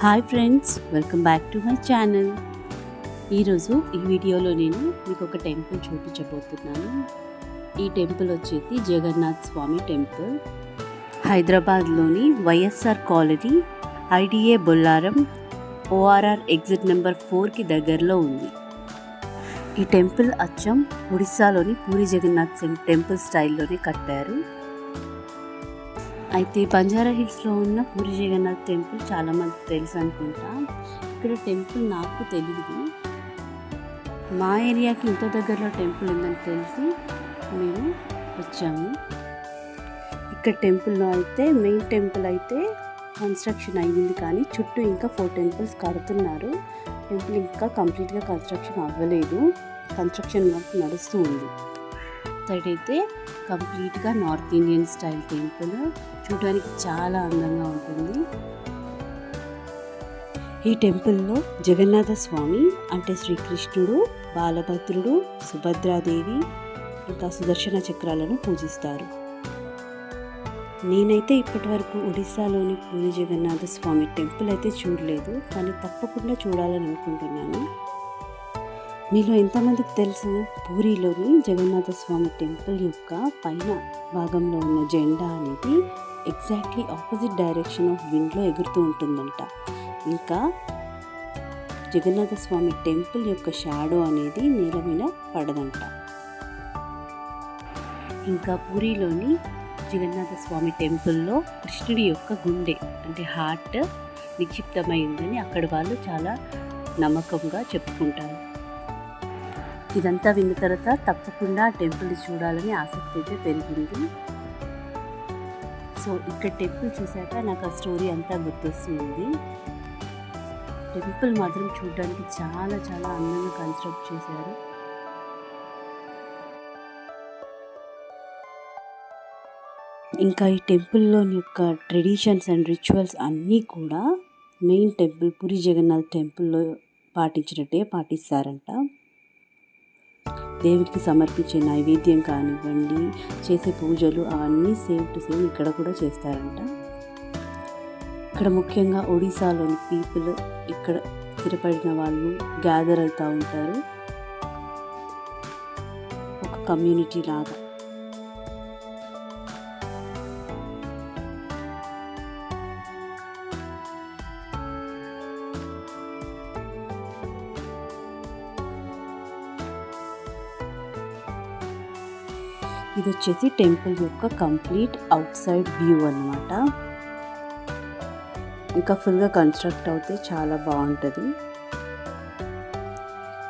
Hi friends, welcome back to my channel. ఈరోజు ఈ వీడియోలో నేను మీకు ఒక టెంపుల్ చూపించబోతున్నాను. ఈ టెంపుల్ వచ్చేసి జగన్నాథ్ స్వామి టెంపుల్. హైదరాబాద్లోని YSR colony IDA Bollaram ORR exit number 4కి దగ్గరలో ఉంది. ఈ టెంపుల్ అచ్చం ఒడిస్సాలోని పూరి జగన్నాథ్ టెంపుల్ స్టైల్లోనే కట్టారు. అయితే బంజారా హిల్స్లో ఉన్న పూరి జగన్నాథ్ టెంపుల్ చాలామందికి తెలుసు అనుకుంటా. ఇక్కడ టెంపుల్ నాకు తెలియదు. మా ఏరియాకి ఇంత దగ్గరలో టెంపుల్ ఉందని తెలిసి మేము వచ్చాము. ఇక్కడ టెంపుల్లో అయితే మెయిన్ టెంపుల్ అయితే కన్స్ట్రక్షన్ అయ్యింది, కానీ చుట్టూ ఇంకా 4 టెంపుల్స్ కడుతున్నారు. టెంపుల్ ఇంకా కంప్లీట్గా కన్స్ట్రక్షన్ అవ్వలేదు. కన్స్ట్రక్షన్ వర్క్ నడుస్తూ ఉంది. సైడ్ అయితే కంప్లీట్గా నార్త్ ఇండియన్ స్టైల్ టెంపుల్, చూడడానికి చాలా అందంగా ఉంటుంది. ఈ టెంపుల్లో జగన్నాథ స్వామి అంటే శ్రీకృష్ణుడు, బాలభద్రుడు, సుభద్రాదేవి ఇంకా సుదర్శన చక్రాలను పూజిస్తారు. నేనైతే ఇప్పటి వరకు ఒడిస్సాలోని పూరి జగన్నాథ స్వామి టెంపుల్ అయితే చూడలేదు, కానీ తప్పకుండా చూడాలని అనుకుంటున్నాను. మీలో ఎంతమందికి తెలుసు పూరిలోని జగన్నాథ స్వామి టెంపుల్ యొక్క పైన భాగంలో ఉన్న జెండా అనేది ఎగ్జాక్ట్లీ ఆపోజిట్ డైరెక్షన్ ఆఫ్ విండ్లో ఎగురుతూ ఉంటుందంట. ఇంకా జగన్నాథ స్వామి టెంపుల్ యొక్క షాడో అనేది నేల మీద పడదంట. ఇంకా పూరిలోని జగన్నాథ స్వామి టెంపుల్లో కృష్ణుడి యొక్క గుండె అంటే హార్ట్ నిక్షిప్తమై ఉందని అక్కడ వాళ్ళు చాలా నమ్మకంగా చెప్పుకుంటారు. ఇదంతా విన్న తర్వాత తప్పకుండా టెంపుల్ చూడాలని ఆసక్తి అయితే పెరిగింది. సో ఇక్కడ టెంపుల్ చూశాక నాకు ఆ స్టోరీ అంతా గుర్తొస్తుంది. టెంపుల్ మాత్రం చూడడానికి చాలా చాలా అందంగా కన్స్ట్రక్ట్ చేశారు. ఇంకా ఈ టెంపుల్లోని యొక్క ట్రెడిషన్స్ అండ్ రిచువల్స్ అన్నీ కూడా మెయిన్ టెంపుల్ పూరి జగన్నాథ్ టెంపుల్లో పాటించినట్టే పాటిస్తారంట. దేవుడికి సమర్పించే నైవేద్యం కానివ్వండి, చేసే పూజలు అవన్నీ సేమ్ టు సేమ్ ఇక్కడ కూడా చేస్తారంట. ఇక్కడ ముఖ్యంగా ఒడిశాలోని పీపుల్ ఇక్కడ స్థిరపడిన వాళ్ళు గ్యాదర్ అవుతూ ఉంటారు, ఒక కమ్యూనిటీ లాగా. ఇది వచ్చేసి టెంపుల్ యొక్క కంప్లీట్ అవుట్ సైడ్ వ్యూ అన్నమాట. ఇంకా ఫుల్గా కన్స్ట్రక్ట్ అవుతే చాలా బాగుంటుంది.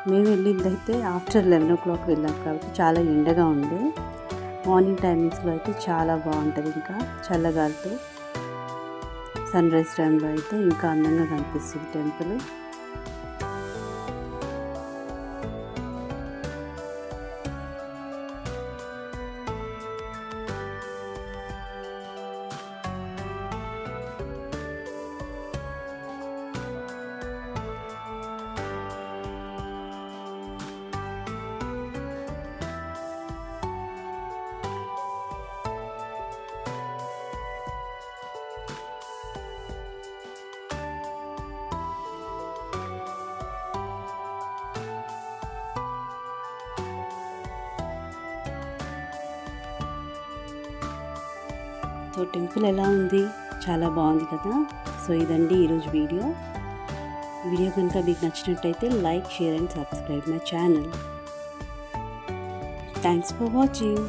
మేము వెళ్ళిందైతే ఆఫ్టర్ 11 o'clock వెళ్ళాం కాబట్టి చాలా ఎండగా ఉండే. మార్నింగ్ టైమింగ్స్లో అయితే చాలా బాగుంటుంది. ఇంకా చల్లగాలితో సన్ రైజ్ టైంలో అయితే ఇంకా అందంగా కనిపిస్తుంది టెంపుల్. సో టెంపుల్ ఎలా ఉంది? చాలా బాగుంది కదా. సో ఇదండి ఈరోజు వీడియో కనుక మీకు నచ్చినట్టయితే like, share and subscribe my channel. Thanks for watching.